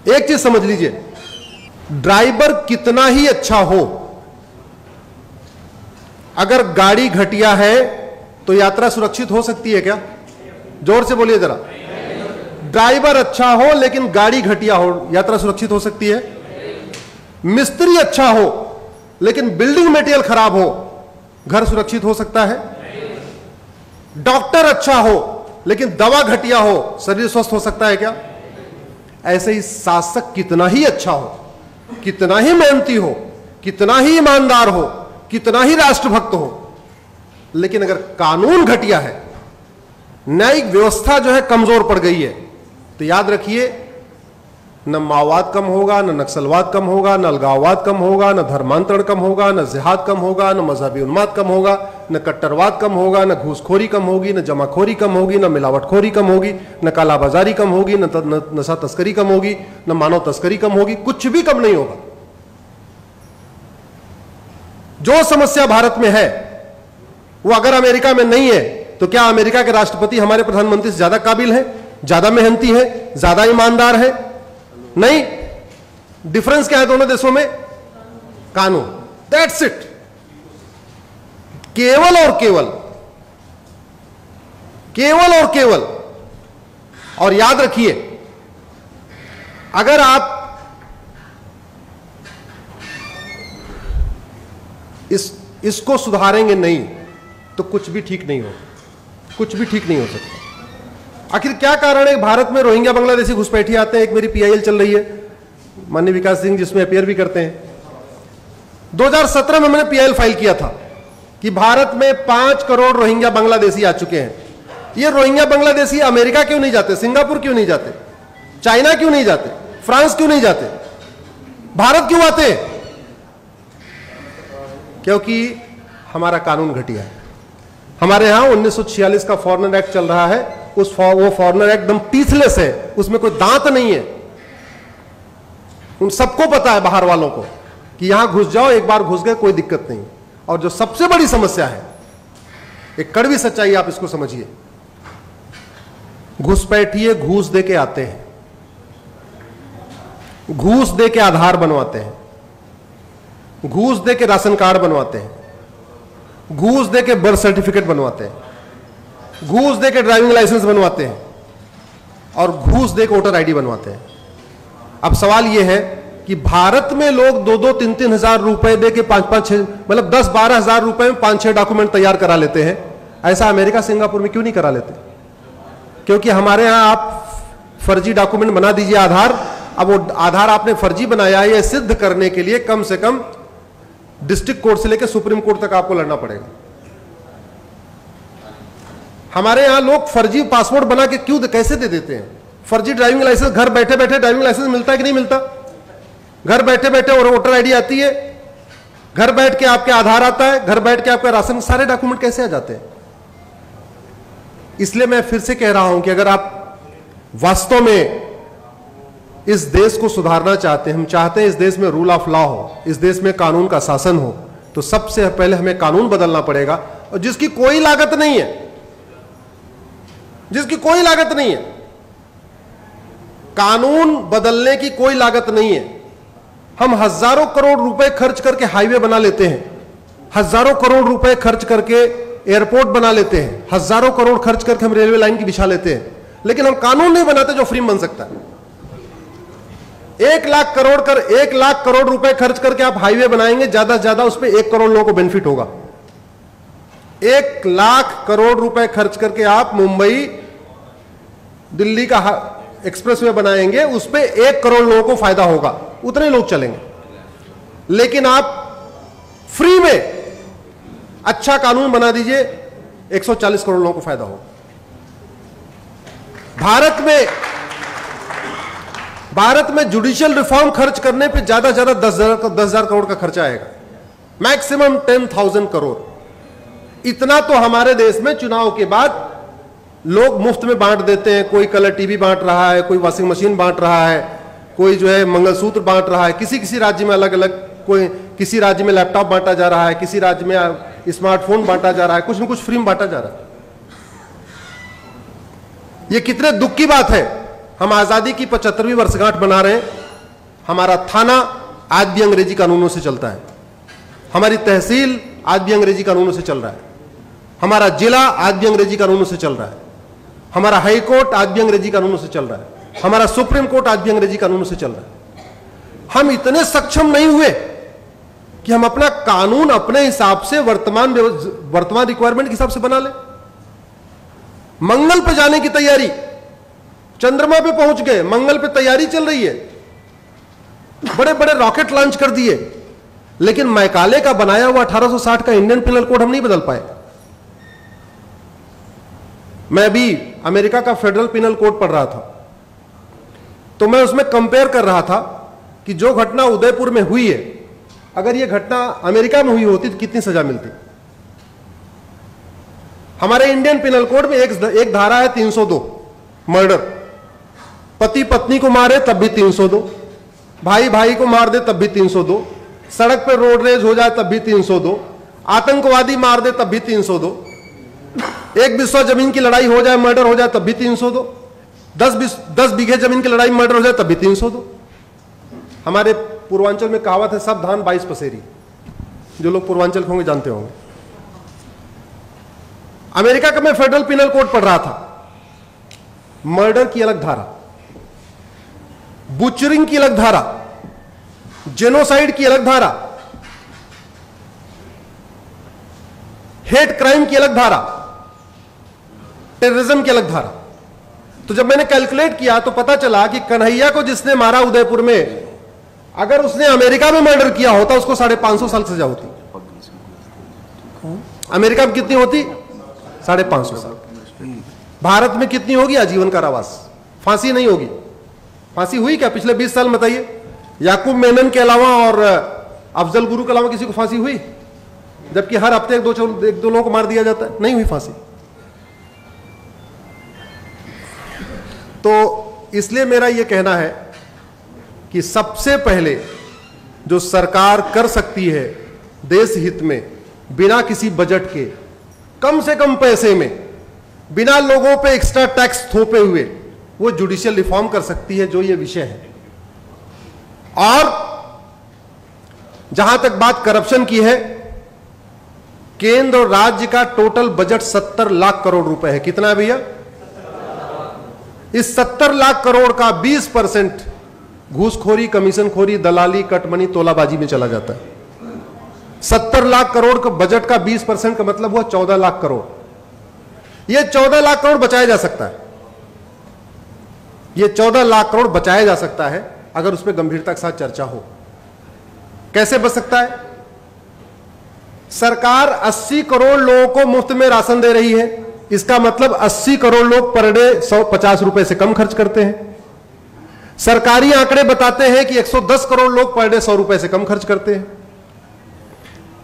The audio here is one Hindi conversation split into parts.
एक चीज समझ लीजिए, ड्राइवर कितना ही अच्छा हो, अगर गाड़ी घटिया है तो यात्रा सुरक्षित हो सकती है क्या? जोर से बोलिए जरा। ड्राइवर अच्छा हो लेकिन गाड़ी घटिया हो, यात्रा सुरक्षित हो सकती है? मिस्त्री अच्छा हो लेकिन बिल्डिंग मटेरियल खराब हो, घर सुरक्षित हो सकता है? डॉक्टर अच्छा हो लेकिन दवा घटिया हो, शरीर स्वस्थ हो सकता है क्या? ऐसे ही शासक कितना ही अच्छा हो, कितना ही मेहनती हो, कितना ही ईमानदार हो, कितना ही राष्ट्रभक्त हो, लेकिन अगर कानून घटिया है, न्यायिक व्यवस्था जो है कमजोर पड़ गई है, तो याद रखिए न माओवाद कम होगा, न नक्सलवाद कम होगा, न अलगाववाद कम होगा, न धर्मांतरण कम होगा, न जिहाद कम होगा, न मजहबी उन्माद कम होगा, न कट्टरवाद कम होगा, न घूसखोरी कम होगी, न जमाखोरी कम होगी, न मिलावटखोरी कम होगी, न कालाबाजारी कम होगी, न नशा तस्करी कम होगी, न मानव तस्करी कम होगी, कुछ भी कम नहीं होगा। जो समस्या भारत में है वो अगर अमेरिका में नहीं है, तो क्या अमेरिका के राष्ट्रपति हमारे प्रधानमंत्री से ज्यादा काबिल है, ज्यादा मेहनती है, ज्यादा ईमानदार है? नहीं। डिफरेंस क्या है दोनों देशों में? कानून। That's it. केवल और केवल, केवल और केवल। और याद रखिए, अगर आप इसको सुधारेंगे नहीं तो कुछ भी ठीक नहीं हो, कुछ भी ठीक नहीं हो सकता। आखिर क्या कारण है भारत में रोहिंग्या बांग्लादेशी घुसपैठी आते हैं? एक मेरी पीआईएल चल रही है, माननीय विकास सिंह जिसमें अपियर भी करते हैं। 2017 में मैंने पीआईएल फाइल किया था कि भारत में 5 करोड़ रोहिंग्या बांग्लादेशी आ चुके हैं। ये रोहिंग्या बांग्लादेशी अमेरिका क्यों नहीं जाते, सिंगापुर क्यों नहीं जाते, चाइना क्यों नहीं जाते, फ्रांस क्यों नहीं जाते, भारत क्यों आते? क्योंकि हमारा कानून घटिया है। हमारे यहां 1946 का फॉरेनर एक्ट चल रहा है, वो फॉरेनर एक्ट एकदम टीथलेस है, उसमें कोई दांत नहीं है। उन सबको पता है, बाहर वालों को, कि यहां घुस जाओ, एक बार घुस गए कोई दिक्कत नहीं। और जो सबसे बड़ी समस्या है, एक कड़वी सच्चाई आप इसको समझिए, घुसपैठिए घूस दे के आते हैं, घूस दे के आधार बनवाते हैं, घूस दे के राशन कार्ड बनवाते हैं, घूस दे के बर्थ सर्टिफिकेट बनवाते हैं, घूस दे के ड्राइविंग लाइसेंस बनवाते हैं, और घूस दे के वोटर आईडी बनवाते हैं। अब सवाल यह है कि भारत में लोग 2-2, 3-3 हजार रुपए दे के 5-5, 6, मतलब 10-12 हजार रुपए में 5-6 डॉक्यूमेंट तैयार करा लेते हैं। ऐसा अमेरिका सिंगापुर में क्यों नहीं करा लेते? क्योंकि हमारे यहां आप फर्जी डॉक्यूमेंट बना दीजिए आधार, अब वो आधार आपने फर्जी बनाया है, यह सिद्ध करने के लिए कम से कम डिस्ट्रिक्ट कोर्ट से लेकर सुप्रीम कोर्ट तक आपको लड़ना पड़ेगा। हमारे यहां लोग फर्जी पासपोर्ट बना के क्यों, कैसे दे देते हैं? फर्जी ड्राइविंग लाइसेंस, घर बैठे बैठे ड्राइविंग लाइसेंस मिलता है कि नहीं मिलता? घर बैठे बैठे और वोटर आईडी आती है, घर बैठ के आपके आधार आता है, घर बैठ के आपका राशन, सारे डॉक्यूमेंट कैसे आ जाते हैं? इसलिए मैं फिर से कह रहा हूं कि अगर आप वास्तव में इस देश को सुधारना चाहते हैं, हम चाहते हैं इस देश में रूल ऑफ लॉ हो, इस देश में कानून का शासन हो, तो सबसे पहले हमें कानून बदलना पड़ेगा, और जिसकी कोई लागत नहीं है, जिसकी कोई लागत नहीं है, कानून बदलने की कोई लागत नहीं है। हम हजारों करोड़ रुपए खर्च करके हाईवे बना लेते हैं, हजारों करोड़ रुपए खर्च करके एयरपोर्ट बना लेते हैं, हजारों करोड़ खर्च करके हम रेलवे लाइन की बिछा लेते हैं, लेकिन हम कानून नहीं बनाते जो फ्री में बन सकता है। 1 लाख करोड़ रुपए खर्च करके आप हाईवे बनाएंगे, ज्यादा से ज्यादा उस पर 1 करोड़ लोगों को बेनिफिट होगा। 1 लाख करोड़ रुपए खर्च करके आप मुंबई दिल्ली का एक्सप्रेसवे बनाएंगे, उस पर 1 करोड़ लोगों को फायदा होगा, उतने लोग चलेंगे। लेकिन आप फ्री में अच्छा कानून बना दीजिए, 140 करोड़ लोगों को फायदा होगा। भारत में जुडिशियल रिफॉर्म खर्च करने पे ज्यादा से ज्यादा 10,000 करोड़ का खर्चा आएगा, मैक्सिमम 10,000 करोड़। इतना तो हमारे देश में चुनाव के बाद लोग मुफ्त में बांट देते हैं। कोई कलर टीवी बांट रहा है, कोई वॉशिंग मशीन बांट रहा है, कोई जो है मंगलसूत्र बांट रहा है, किसी राज्य में अलग अलग, कोई किसी राज्य में लैपटॉप बांटा जा रहा है, किसी राज्य में स्मार्टफोन बांटा जा रहा है, कुछ न कुछ फ्री में बांटा जा रहा है। ये कितने दुख की बात है। हम आजादी की 75वीं वर्षगांठ बना रहे हैं। हमारा थाना आज भी अंग्रेजी कानूनों से चलता है, हमारी तहसील आज भी अंग्रेजी कानूनों से चल रहा है, हमारा जिला आज भी अंग्रेजी कानूनों से चल रहा है, हमारा हाई कोर्ट आज भी अंग्रेजी कानूनों से चल रहा है, हमारा सुप्रीम कोर्ट आज भी अंग्रेजी कानूनों से चल रहा है। हम इतने सक्षम नहीं हुए कि हम अपना कानून अपने हिसाब से वर्तमान रिक्वायरमेंट के हिसाब से बना ले। मंगल पे जाने की तैयारी, चंद्रमा पे पहुंच गए, मंगल पे तैयारी चल रही है, बड़े बड़े रॉकेट लॉन्च कर दिए, लेकिन मैकाले का बनाया हुआ 1860 का इंडियन पिनल कोड हम नहीं बदल पाए। मैं अभी अमेरिका का फेडरल पिनल कोड पढ़ रहा था, तो मैं उसमें कंपेयर कर रहा था कि जो घटना उदयपुर में हुई है, अगर यह घटना अमेरिका में हुई होती तो कितनी सजा मिलती। हमारे इंडियन पिनल कोड में एक धारा है 302 मर्डर, पति पत्नी को मारे तब भी 302, भाई भाई को मार दे तब भी 302, सड़क पर रोड रेज हो जाए तब भी 302, आतंकवादी मार दे तब भी 302, एक बिस्वा जमीन की लड़ाई हो जाए, मर्डर हो जाए तब भी 302, 10 बीघे जमीन की लड़ाई मर्डर हो जाए तब भी 302। हमारे पूर्वांचल में कहावत है, सब धान 22 पसेरी। जो लोग पूर्वांचल के होंगे जानते होंगे। अमेरिका का मैं फेडरल पिनल कोड पढ़ रहा था, मर्डर की अलग धारा, बुचरिंग की अलग धारा, जेनोसाइड की अलग धारा, हेट क्राइम की अलग धारा, टेररिज्म की अलग धारा। तो जब मैंने कैलकुलेट किया तो पता चला कि कन्हैया को जिसने मारा उदयपुर में, अगर उसने अमेरिका में मर्डर किया होता उसको 550 साल सजा होती। अमेरिका में कितनी होती? 550 साल। भारत में कितनी होगी? आजीवन कारावास, फांसी नहीं होगी। फांसी हुई क्या पिछले 20 साल? बताइए, याकूब मेनन के अलावा और अफजल गुरु के अलावा किसी को फांसी हुई? जबकि हर हफ्ते एक दो लोगों को मार दिया जाता है, नहीं हुई फांसी। तो इसलिए मेरा यह कहना है कि सबसे पहले जो सरकार कर सकती है देश हित में, बिना किसी बजट के, कम से कम पैसे में, बिना लोगों पे एक्स्ट्रा टैक्स थोपे हुए, वो जुडिशियल रिफॉर्म कर सकती है, जो ये विषय है। और जहां तक बात करप्शन की है, केंद्र और राज्य का टोटल बजट 70 लाख करोड़ रुपए है। कितना है भैया? इस 70 लाख करोड़ का 20% घूसखोरी, कमीशनखोरी, दलाली, कटमनी, तोलाबाजी में चला जाता है। 70 लाख करोड़ का बजट का 20% का मतलब हुआ 14 लाख करोड़। यह 14 लाख करोड़ बचाया जा सकता है। यह 14 लाख करोड़ बचाया जा सकता है अगर उस पर गंभीरता के साथ चर्चा हो। कैसे बच सकता है? सरकार 80 करोड़ लोगों को मुफ्त में राशन दे रही है, इसका मतलब 80 करोड़ लोग पर डे 150 रुपए से कम खर्च करते हैं। सरकारी आंकड़े बताते हैं कि 110 करोड़ लोग पर डे 100 रुपए से कम खर्च करते हैं।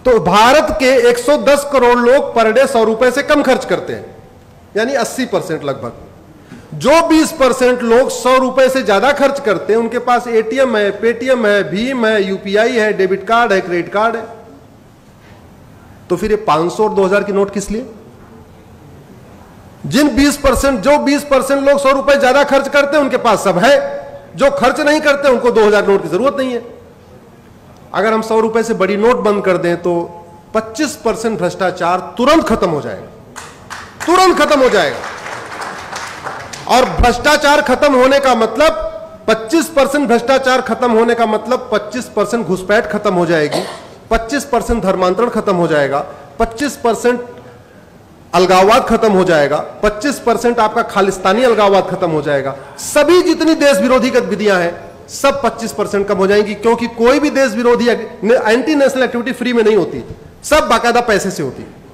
तो भारत के 110 करोड़ लोग पर डे 100 रुपए से कम खर्च करते हैं, यानी 80% लगभग। जो 20% लोग 100 रुपए से ज्यादा खर्च करते हैं, उनके पास एटीएम है, पेटीएम है, भीम है, यूपीआई है, डेबिट कार्ड है, क्रेडिट कार्ड है। तो फिर ये 500 और 2000 की नोट किस लिए? जो 20% लोग 100 रुपए ज्यादा खर्च करते हैं उनके पास सब है, जो खर्च नहीं करते उनको 2000 नोट की जरूरत नहीं है। अगर हम 100 रुपए से बड़ी नोट बंद कर दें तो 25% भ्रष्टाचार तुरंत खत्म हो जाएगा, तुरंत खत्म हो जाएगा। और भ्रष्टाचार खत्म होने का मतलब 25% भ्रष्टाचार खत्म होने का मतलब 25% घुसपैठ खत्म हो जाएगी, 25% धर्मांतरण खत्म हो जाएगा, 25% अलगाववाद खत्म हो जाएगा, 25% आपका खालिस्तानी अलगाववाद खत्म हो जाएगा। सभी जितनी देश विरोधी गतिविधियां हैं सब 25% कम हो जाएंगी, क्योंकि कोई भी देश विरोधी एंटी नेशनल एक्टिविटी फ्री में नहीं होती, सब बाकायदा पैसे से होती है।